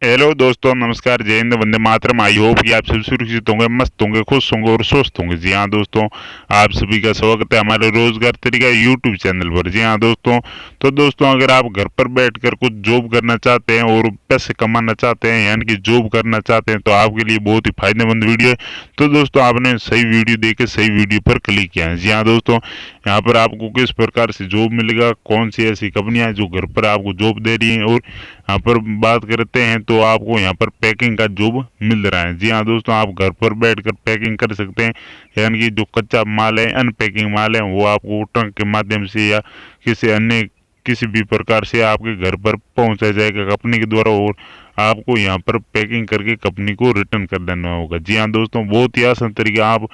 Hello दोस्तों, नमस्कार, जय हिंद, वंदे मातरम। आई होप कि आप सब सुरक्षित होंगे, मस्त होंगे, खुश होंगे और स्वस्थ होंगे। जी हाँ दोस्तों, आप सभी का स्वागत है हमारे रोजगार तरीका यूट्यूब चैनल पर। जी हाँ दोस्तों, तो दोस्तों अगर आप घर पर बैठकर कुछ जॉब करना चाहते हैं और पैसे कमाना चाहते हैं, यानी कि जॉब करना चाहते हैं, तो आपके लिए बहुत ही फायदेमंद वीडियो है। तो दोस्तों आपने सही वीडियो देख सही वीडियो पर क्लिक किया है। जी हाँ दोस्तों, यहाँ पर आपको किस प्रकार से जॉब मिलेगा, कौन सी ऐसी कंपनियां हैं जो घर पर आपको जॉब दे रही हैं, और यहाँ पर बात करते हैं तो आपको यहाँ पर पैकिंग का जॉब मिल रहा है। जी हाँ दोस्तों, आप घर पर बैठकर पैकिंग कर सकते हैं, यानी कि जो कच्चा माल है, अनपैकिंग माल है, वो आपको ट्रक के माध्यम से या किसी अन्य किसी भी प्रकार से आपके घर पर पहुंचाया जाएगा कंपनी के द्वारा, और आपको यहाँ पर पैकिंग करके कंपनी को रिटर्न कर देना होगा। जी हाँ दोस्तों, बहुत ही आसान तरीका। आप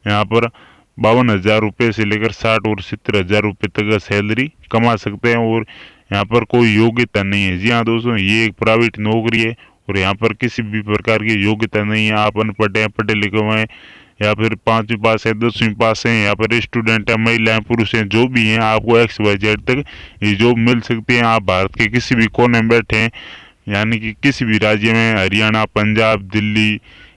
यहाँ पर 52,000 रुपये से लेकर 60 और 70,000 रुपये तक का सैलरी कमा सकते हैं, और यहाँ पर कोई योग्यता नहीं है। जी हाँ दोस्तों, ये एक प्राइवेट नौकरी है और यहाँ पर किसी भी प्रकार की योग्यता नहीं है। आप अनपढ़ हैं, पढ़े लिखे हुए हैं, या फिर 5वीं पास है, 10वीं पास है, या फिर स्टूडेंट है, महिलाएं, पुरुष हैं, जो भी हैं, आपको XYZ तक ये जॉब मिल सकती है। आप भारत के किसी भी कोने में बैठे हैं, यानी कि किसी भी राज्य में, हरियाणा, पंजाब, दिल्ली,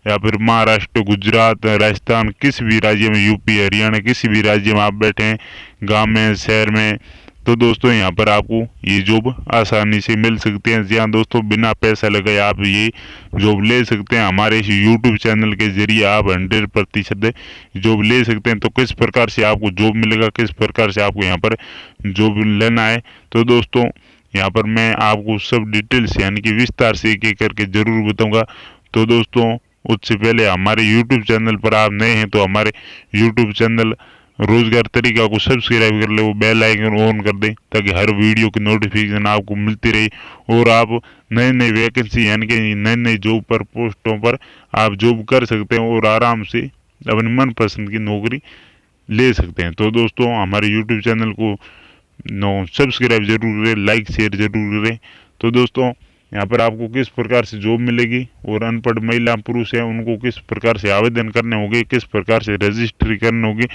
या फिर महाराष्ट्र, गुजरात, राजस्थान, किसी भी राज्य में, यूपी, हरियाणा, किसी भी राज्य में आप बैठे हैं, गांव में, शहर में, तो दोस्तों यहाँ पर आपको ये जॉब आसानी से मिल सकती है। जी हाँ दोस्तों, बिना पैसा लगाए आप ये जॉब ले सकते हैं। हमारे इस यूट्यूब चैनल के जरिए आप 100% जॉब ले सकते हैं। तो किस प्रकार से आपको जॉब मिलेगा, किस प्रकार से आपको यहाँ पर जॉब लेना है, तो दोस्तों यहाँ पर मैं आपको सब डिटेल्स यानी कि विस्तार से एक एक करके जरूर बताऊंगा। तो दोस्तों उससे पहले हमारे यूट्यूब चैनल पर आप नए हैं तो हमारे यूट्यूब चैनल रोजगार तरीका को सब्सक्राइब कर ले, वो बेल आइकन ऑन कर दें, ताकि हर वीडियो की नोटिफिकेशन आपको मिलती रहे, और आप नए नए वैकेंसी यानी कि नए नए जॉब पर पोस्टों पर आप जॉब कर सकते हैं और आराम से अपनी मनपसंद की नौकरी ले सकते हैं। तो दोस्तों हमारे यूट्यूब चैनल को सब्सक्राइब जरूर करें, लाइक शेयर जरूर करें। तो दोस्तों यहाँ पर आपको किस प्रकार से जॉब मिलेगी, और अनपढ़ महिला पुरुष हैं उनको किस प्रकार से आवेदन करने होंगे, किस प्रकार से रजिस्ट्री करनी होगी,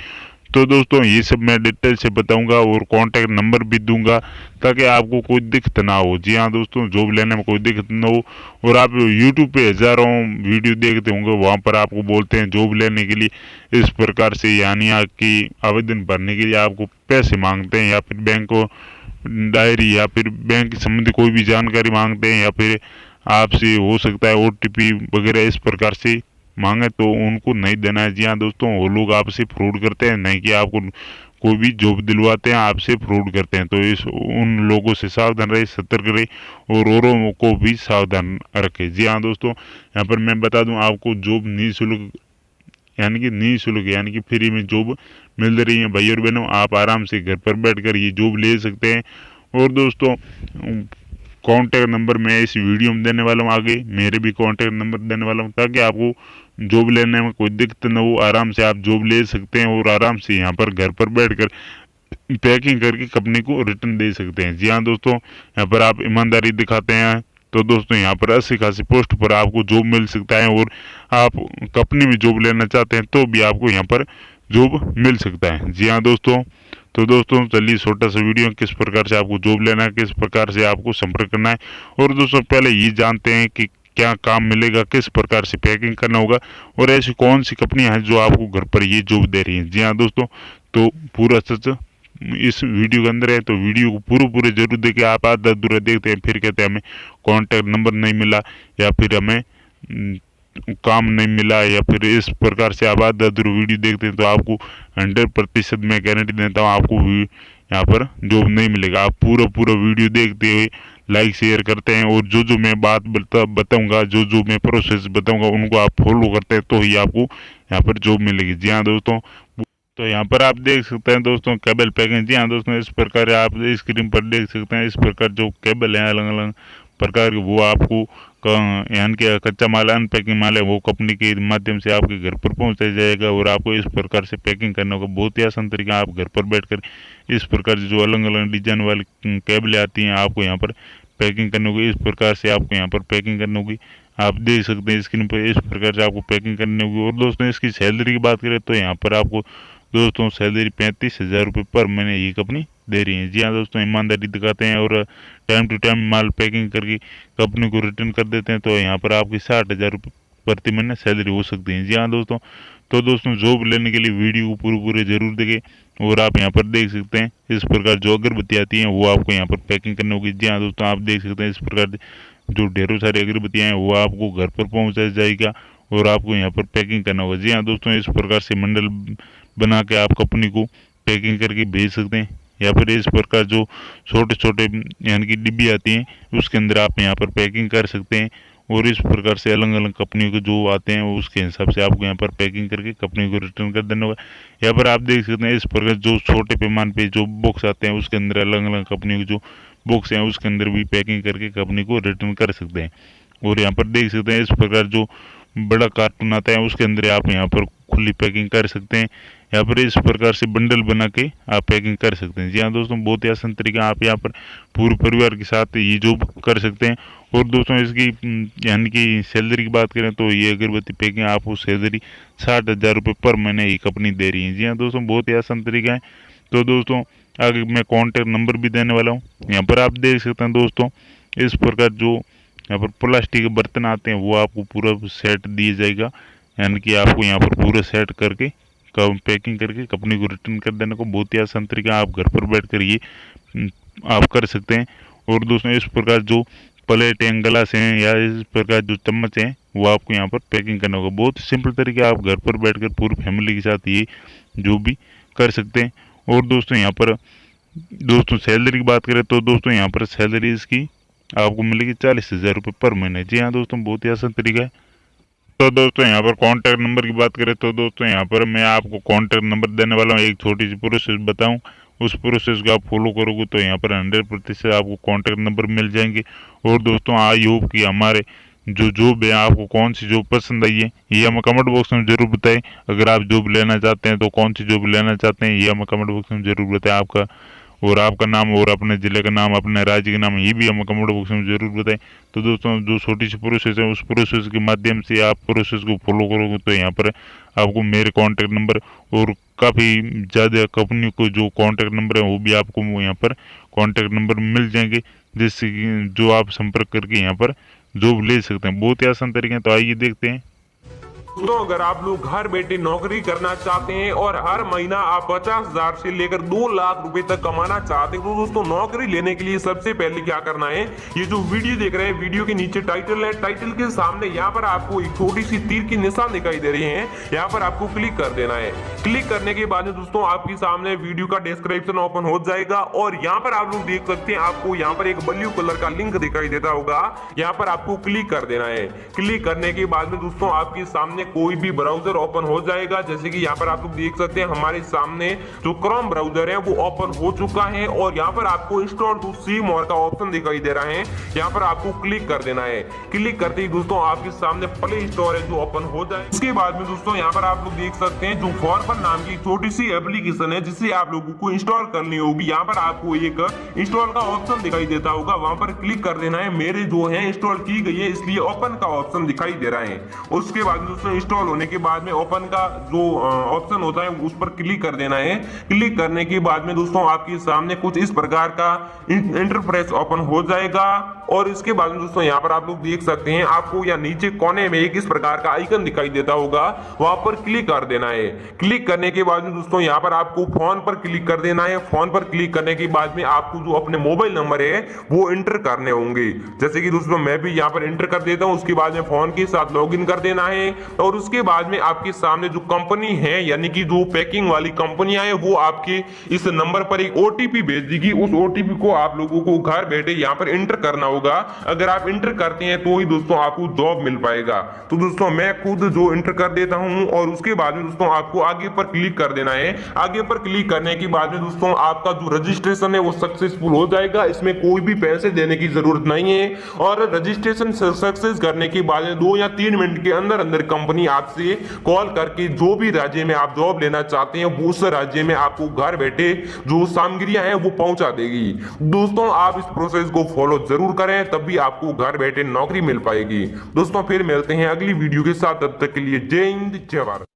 तो दोस्तों ये सब मैं डिटेल से बताऊंगा, और कांटेक्ट नंबर भी दूंगा, ताकि आपको कोई दिक्कत ना हो। जी हाँ दोस्तों, जॉब लेने में कोई दिक्कत ना हो। और आप यूट्यूब पे हजारों वीडियो देखते होंगे, वहाँ पर आपको बोलते हैं जॉब लेने के लिए इस प्रकार से, यानी आपकी आवेदन भरने के लिए आपको पैसे मांगते हैं, या फिर बैंक को डायरी या फिर बैंक संबंधी कोई भी जानकारी मांगते हैं, या फिर आपसे हो सकता है OTP वगैरह इस प्रकार से मांगे, तो उनको नहीं देना है। जी हाँ दोस्तों, वो लोग आपसे फ्रॉड करते हैं, नहीं कि आपको कोई भी जॉब दिलवाते हैं, आपसे फ्रॉड करते हैं। तो इस उन लोगों से सावधान रहे, सतर्क रहे, और औरों को भी सावधान रखें। जी हाँ दोस्तों, यहाँ पर मैं बता दूं आपको जॉब निःशुल्क यानी कि फ्री में जॉब मिल रही है। भाई और बहनों, आप आराम से घर पर बैठकर ये जॉब ले सकते हैं। और दोस्तों कॉन्टैक्ट नंबर मैं इस वीडियो में देने वाला हूँ, आगे मेरे भी कॉन्टैक्ट नंबर देने वाला हूँ, ताकि आपको जॉब लेने में कोई दिक्कत न हो, आराम से आप जॉब ले सकते हैं, और आराम से यहाँ पर घर पर बैठकर पैकिंग करके कंपनी को रिटर्न दे सकते हैं। जी हाँ दोस्तों, यहाँ पर आप ईमानदारी दिखाते हैं तो दोस्तों यहाँ पर 80 पोस्ट पर आपको जॉब मिल सकता है, और आप कंपनी में जॉब लेना चाहते हैं तो भी आपको यहाँ पर जॉब मिल सकता है। जी हाँ दोस्तों, तो दोस्तों चलिए छोटा सा वीडियो, किस प्रकार से आपको जॉब लेना है, किस प्रकार से आपको संपर्क करना है। और दोस्तों पहले ये जानते हैं कि क्या काम मिलेगा, किस प्रकार से पैकिंग करना होगा, और ऐसी कौन सी कंपनियां हैं जो आपको घर पर ये जॉब दे रही हैं। जी हाँ दोस्तों, तो पूरा सच इस वीडियो के अंदर है, तो वीडियो को पूरे जरूर देखिए। आप आधा अधूरा देखते हैं, फिर कहते हैं हमें कॉन्टैक्ट नंबर नहीं मिला, या फिर हमें काम नहीं मिला, या फिर इस प्रकार से आप आधा अधूरा वीडियो देखते हैं, तो आपको 100% मैं गारंटी देता हूँ आपको यहाँ पर जॉब नहीं मिलेगा। आप पूरा वीडियो देखते हुए लाइक शेयर करते हैं, और जो मैं बात बताऊंगा, जो मैं प्रोसेस बताऊंगा, उनको आप फॉलो करते हैं, तो ही आपको यहाँ पर जॉब मिलेगी। जी हाँ दोस्तों, तो यहाँ पर आप देख सकते हैं दोस्तों केबल पैकिंग। जी हाँ दोस्तों, इस प्रकार आप स्क्रीन पर देख सकते हैं, इस प्रकार जो केबल हैं अलग अलग प्रकार के, वो आपको यानी कि कच्चा माल, अनपैकिंग माल है, वो कंपनी के माध्यम से आपके घर पर पहुंचाया जाएगा, और आपको इस प्रकार से पैकिंग करने का बहुत ही आसान तरीका। आप घर पर बैठकर इस प्रकार से जो अलग अलग डिजाइन वाली केबलें आती हैं, आपको यहाँ पर पैकिंग करनी होगी। इस प्रकार से आपको यहाँ पर पैकिंग करनी होगी, आप देख सकते हैं स्क्रीन पर, इस प्रकार से आपको पैकिंग करनी होगी। और दोस्तों इसकी सैलरी की बात करें तो यहाँ पर आपको दोस्तों सैलरी 35,000 रुपये पर महीने ये कंपनी दे रही हैं। जी हाँ दोस्तों, ईमानदारी दिखाते हैं और टाइम टू टाइम माल पैकिंग करके कंपनी को रिटर्न कर देते हैं। तो यहाँ पर आपकी 60,000 रुपये प्रति महीने सैलरी हो सकती है। जी हाँ दोस्तों, तो दोस्तों जॉब लेने के लिए वीडियो को पूरे जरूर देखें। और आप यहाँ पर देख सकते हैं इस प्रकार जो अगरबत्ती आती हैं वो आपको यहाँ पर पैकिंग करनी होगी। जी हाँ दोस्तों, आप देख सकते हैं इस प्रकार जो ढेरों सारी अगरबत्तियाँ हैं वो आपको घर पर पहुँचाया जाएगा और आपको यहाँ पर पैकिंग करना होगा। जी हाँ दोस्तों, इस प्रकार से मंडल बना के आप कंपनी को पैकिंग करके भेज सकते हैं। या फिर इस प्रकार जो छोटे छोटे यानी कि डिब्बी आती हैं उसके अंदर आप यहाँ पर पैकिंग कर सकते हैं। और इस प्रकार से अलग अलग कंपनियों के जो आते हैं उसके हिसाब से आपको यहाँ पर पैकिंग करके कंपनी को रिटर्न कर देना होगा। यहाँ पर आप देख सकते हैं इस प्रकार जो छोटे पैमाने पे जो बॉक्स आते हैं उसके अंदर अलग अलग कंपनियों के जो बॉक्स हैं उसके अंदर भी पैकिंग करके कंपनी को रिटर्न कर सकते हैं। और यहाँ पर देख सकते हैं इस प्रकार जो बड़ा कार्टून आता है उसके अंदर आप यहाँ पर खुली पैकिंग कर सकते हैं। यहाँ पर इस प्रकार से बंडल बना के आप पैकिंग कर सकते हैं। जी हाँ दोस्तों, बहुत ही आसान तरीका, आप यहाँ पर पूरे परिवार के साथ ये जॉब कर सकते हैं। और दोस्तों इसकी यानी कि सैलरी की बात करें तो ये अगरबत्ती पैकिंग आपको सैलरी 60,000 रुपये पर महीने ही कंपनी दे रही है। जी हाँ दोस्तों, बहुत ही आसान तरीका है। तो दोस्तों आगे मैं कॉन्टैक्ट नंबर भी देने वाला हूँ, यहाँ पर आप देख सकते हैं। दोस्तों इस प्रकार जो यहाँ पर प्लास्टिक के बर्तन आते हैं वो आपको पूरा सेट दिया जाएगा, यानी कि आपको यहाँ पर पूरा सेट करके पैकिंग करके कंपनी को रिटर्न कर देने को बहुत ही आसान तरीका, आप घर पर बैठ कर ये आप कर सकते हैं। और दोस्तों इस प्रकार जो प्लेट हैं, गिलास हैं या इस प्रकार जो चम्मच हैं वो आपको यहाँ पर पैकिंग करना होगा। बहुत सिंपल तरीका, आप घर पर बैठकर पूरी फैमिली के साथ ये जो भी कर सकते हैं। और दोस्तों यहाँ पर दोस्तों सैलरी की बात करें तो दोस्तों यहाँ पर सैलरी इसकी आपको मिलेगी 40,000 रुपये पर महीने। जी हाँ दोस्तों, बहुत ही आसान तरीका है। तो दोस्तों यहाँ पर कॉन्टैक्ट नंबर की बात करें तो दोस्तों यहाँ पर मैं आपको कॉन्टैक्ट नंबर देने वाला हूँ। एक छोटी सी प्रोसेस बताऊँ, उस प्रोसेस को आप फॉलो करोगे तो यहाँ पर 100% आपको कॉन्टैक्ट नंबर मिल जाएंगे। और दोस्तों आई होप कि हमारे जो जॉब है आपको कौन सी जॉब पसंद आई है ये हमें कमेंट बॉक्स में जरूर बताएं। अगर आप जॉब लेना चाहते हैं तो कौन सी जॉब लेना चाहते हैं ये हमें कमेंट बॉक्स में जरूर बताएं। आपका नाम और अपने ज़िले का नाम, अपने राज्य का नाम ये भी हमें कमेंट बॉक्स में जरूर बताएं। तो दोस्तों जो छोटी सी प्रोसेस है उस प्रोसेस के माध्यम से आप प्रोसेस को फॉलो करोगे तो यहाँ पर आपको मेरे कॉन्टैक्ट नंबर और काफ़ी ज़्यादा कंपनी को जो कॉन्टैक्ट नंबर है वो भी आपको यहाँ पर कॉन्टैक्ट नंबर मिल जाएंगे, जिससे कि जो आप संपर्क करके यहाँ पर जॉब ले सकते हैं। बहुत ही आसान तरीके हैं, तो आइए देखते हैं। दोस्तों अगर आप लोग घर बैठे नौकरी करना चाहते हैं और हर महीना आप 50,000 से लेकर 2 लाख रुपए तक कमाना चाहते हैं तो दोस्तों नौकरी लेने के लिए सबसे पहले क्या करना है, ये जो वीडियो देख रहे हैं वीडियो के नीचे टाइटल है, टाइटल के सामने यहाँ पर आपको एक छोटी सी तीर की निशान दिखाई दे रही है, यहाँ पर आपको क्लिक कर देना है। क्लिक करने के बाद में दोस्तों आपके सामने वीडियो का डिस्क्रिप्शन ओपन हो जाएगा और यहाँ पर आप लोग देख सकते हैं आपको यहाँ पर एक ब्लू कलर का लिंक दिखाई देता होगा, यहाँ पर आपको क्लिक कर देना है। क्लिक करने के बाद में दोस्तों आपके सामने कोई भी ब्राउजर ओपन हो जाएगा। जैसे कि यहाँ पर आप लोग देख सकते हैं हमारे सामने जो क्रोम ब्राउजर है वो ओपन हो चुका है और यहाँ पर आपको इंस्टॉल टू सी मोर का ऑप्शन दिखाई दे रहा है, यहाँ पर आपको क्लिक कर देना है। क्लिक करते ही दोस्तों आपके सामने प्ले स्टोर है जो ओपन हो जाए। उसके बाद में दोस्तों यहाँ पर आप लोग देख सकते हैं जो फॉर्मर नाम की छोटी सी एप्लीकेशन है जिसे आप लोगों को इंस्टॉल करनी होगी। यहाँ पर आपको एक इंस्टॉल का ऑप्शन दिखाई देता होगा, वहां पर क्लिक कर देना है। मेरे जो है इंस्टॉल की गई है इसलिए ओपन का ऑप्शन दिखाई दे रहा है। उसके बाद दोस्तों इंस्टॉल होने के बाद में ओपन का जो ऑप्शन होता है उस पर क्लिक कर देना है। क्लिक करने के बाद में दोस्तों आपके सामने कुछ इस प्रकार का इंटरफेस ओपन हो जाएगा और इसके बाद में दोस्तों यहाँ पर आप लोग देख सकते हैं आपको या नीचे कोने में एक इस प्रकार का आइकन दिखाई देता होगा, वहां पर क्लिक कर देना है। क्लिक करने के बाद में दोस्तों यहाँ पर आपको फोन पर क्लिक कर देना है। फोन पर क्लिक करने के बाद में आपको जो अपने मोबाइल नंबर है वो एंटर करने होंगे। जैसे कि दोस्तों मैं भी यहाँ पर एंटर कर देता हूँ। उसके बाद में फोन के साथ लॉगिन कर देना है और उसके बाद में आपके सामने जो कंपनी है यानी कि जो पैकिंग वाली कंपनियां है वो आपके इस नंबर पर एक ओटीपी भेज देगी। उस ओटीपी को आप लोगों को घर बैठे यहाँ पर एंटर करना होगा। अगर आप एंटर करते हैं तो ही दोस्तों आपको जॉब मिल पाएगा। तो दोस्तों मैं खुद जो एंटर कर देता हूं और उसके बाद में दोस्तों आपको आगे पर क्लिक कर देना है। आगे पर क्लिक करने के बाद में दोस्तों आपका जो रजिस्ट्रेशन है वो सक्सेसफुल हो जाएगा। इसमें कोई भी पैसे देने की जरूरत नहीं है और रजिस्ट्रेशन सक्सेस करने के बाद 2 या 3 मिनट के अंदर अंदर कंपनी आपसे कॉल करके जो भी राज्य में आप जॉब लेना चाहते हैं उस राज्य में आपको घर बैठे जो सामग्रियां हैं वो पहुंचा देगी। दोस्तों आप इस प्रोसेस को फॉलो जरूर करें, तब भी आपको घर बैठे नौकरी मिल पाएगी। दोस्तों फिर मिलते हैं अगली वीडियो के साथ, तब तक के लिए जय हिंद जय भारत।